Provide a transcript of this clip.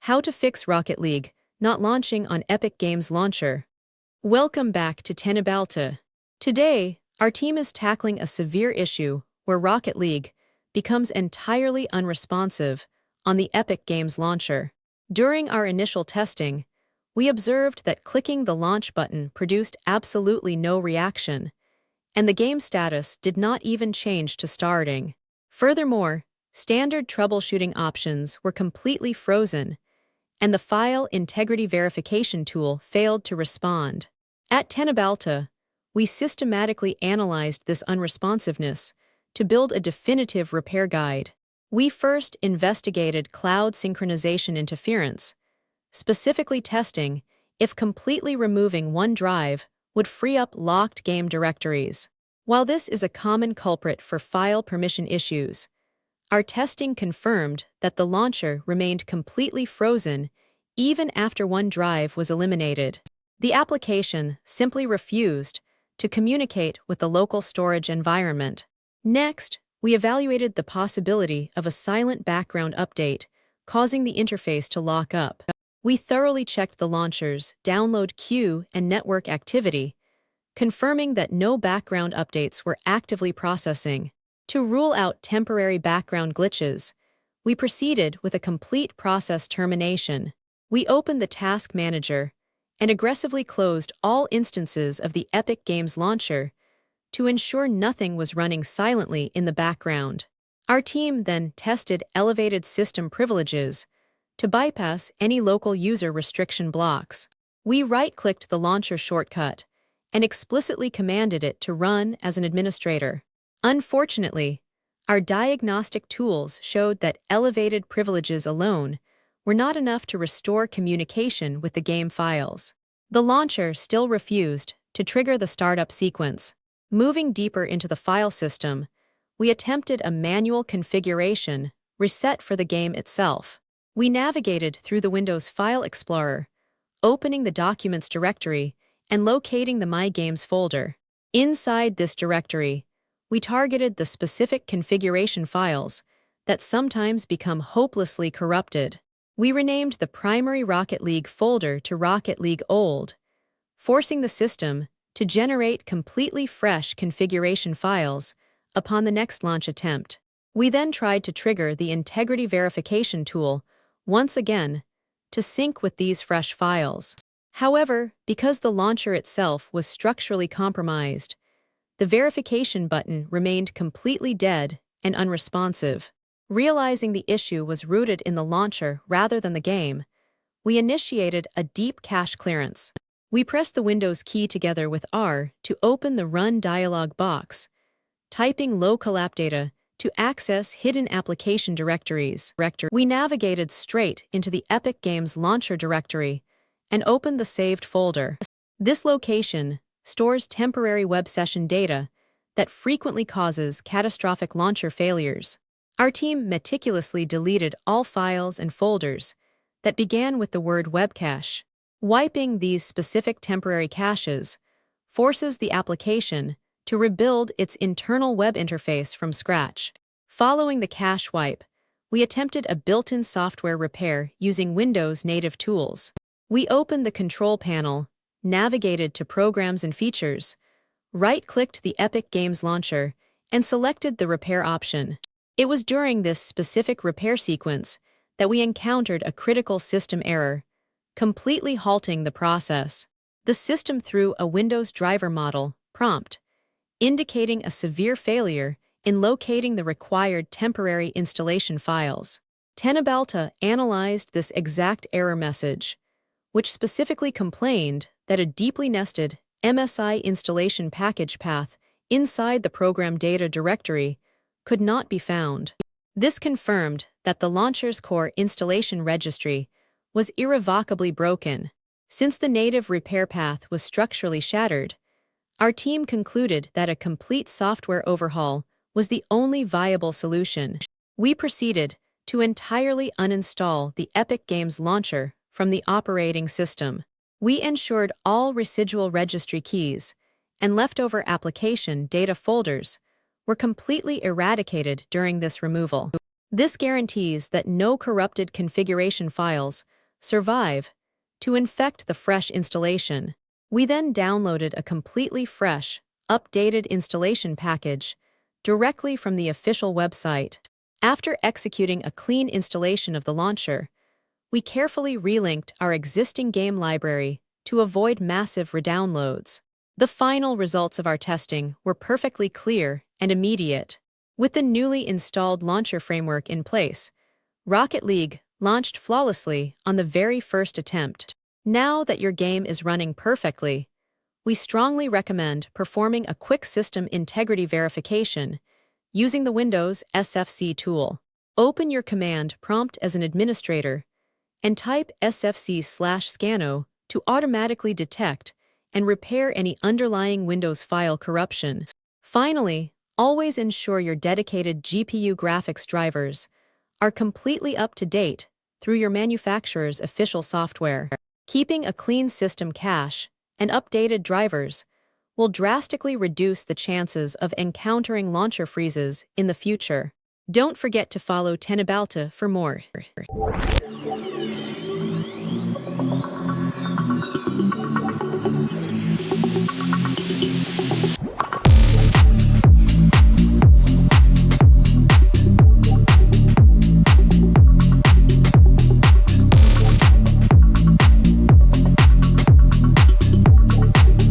How to fix Rocket League not launching on Epic Games Launcher. Welcome back to Teknobalta. Today, our team is tackling a severe issue where Rocket League becomes entirely unresponsive on the Epic Games Launcher. During our initial testing, we observed that clicking the launch button produced absolutely no reaction, and the game status did not even change to starting. Furthermore, standard troubleshooting options were completely frozen, and the file integrity verification tool failed to respond. At Teknobalta, we systematically analyzed this unresponsiveness to build a definitive repair guide. We first investigated cloud synchronization interference, specifically testing if completely removing one drive would free up locked game directories. While this is a common culprit for file permission issues, our testing confirmed that the launcher remained completely frozen even after one drive was eliminated. The application simply refused to communicate with the local storage environment. Next, we evaluated the possibility of a silent background update causing the interface to lock up. We thoroughly checked the launcher's download queue and network activity, confirming that no background updates were actively processing. To rule out temporary background glitches, we proceeded with a complete process termination. We opened the Task Manager and aggressively closed all instances of the Epic Games Launcher to ensure nothing was running silently in the background. Our team then tested elevated system privileges to bypass any local user restriction blocks. We right-clicked the launcher shortcut and explicitly commanded it to run as an administrator. Unfortunately, our diagnostic tools showed that elevated privileges alone were not enough to restore communication with the game files. The launcher still refused to trigger the startup sequence. Moving deeper into the file system, we attempted a manual configuration reset for the game itself. We navigated through the Windows File Explorer, opening the Documents directory and locating the My Games folder. Inside this directory, we targeted the specific configuration files that sometimes become hopelessly corrupted. We renamed the primary Rocket League folder to Rocket League Old, forcing the system to generate completely fresh configuration files upon the next launch attempt. We then tried to trigger the integrity verification tool once again to sync with these fresh files. However, because the launcher itself was structurally compromised, the verification button remained completely dead and unresponsive. Realizing the issue was rooted in the launcher rather than the game, we initiated a deep cache clearance. We pressed the Windows key together with R to open the Run dialog box, typing local app data to access hidden application directories. We navigated straight into the Epic Games Launcher directory and opened the saved folder. This location stores temporary web session data that frequently causes catastrophic launcher failures. Our team meticulously deleted all files and folders that began with the word webcache. Wiping these specific temporary caches forces the application to rebuild its internal web interface from scratch. Following the cache wipe, we attempted a built-in software repair using Windows native tools. We opened the control panel, navigated to Programs and Features, right-clicked the Epic Games Launcher, and selected the repair option. It was during this specific repair sequence that we encountered a critical system error, completely halting the process. The system threw a Windows driver model prompt, indicating a severe failure in locating the required temporary installation files. Teknobalta analyzed this exact error message, which specifically complained that a deeply nested MSI installation package path inside the program data directory could not be found. This confirmed that the launcher's core installation registry was irrevocably broken. Since the native repair path was structurally shattered, our team concluded that a complete software overhaul was the only viable solution. We proceeded to entirely uninstall the Epic Games Launcher from the operating system. We ensured all residual registry keys and leftover application data folders were completely eradicated during this removal. This guarantees that no corrupted configuration files survive, to infect the fresh installation. We then downloaded a completely fresh, updated installation package directly from the official website. After executing a clean installation of the launcher, we carefully relinked our existing game library to avoid massive redownloads. The final results of our testing were perfectly clear and immediate. With the newly installed launcher framework in place, Rocket League launched flawlessly on the very first attempt. Now that your game is running perfectly, we strongly recommend performing a quick system integrity verification using the Windows SFC tool. Open your command prompt as an administrator and type sfc/scano to automatically detect and repair any underlying Windows file corruption. Finally, always ensure your dedicated GPU graphics drivers are completely up to date through your manufacturer's official software. Keeping a clean system cache and updated drivers will drastically reduce the chances of encountering launcher freezes in the future. Don't forget to follow Teknobalta for more.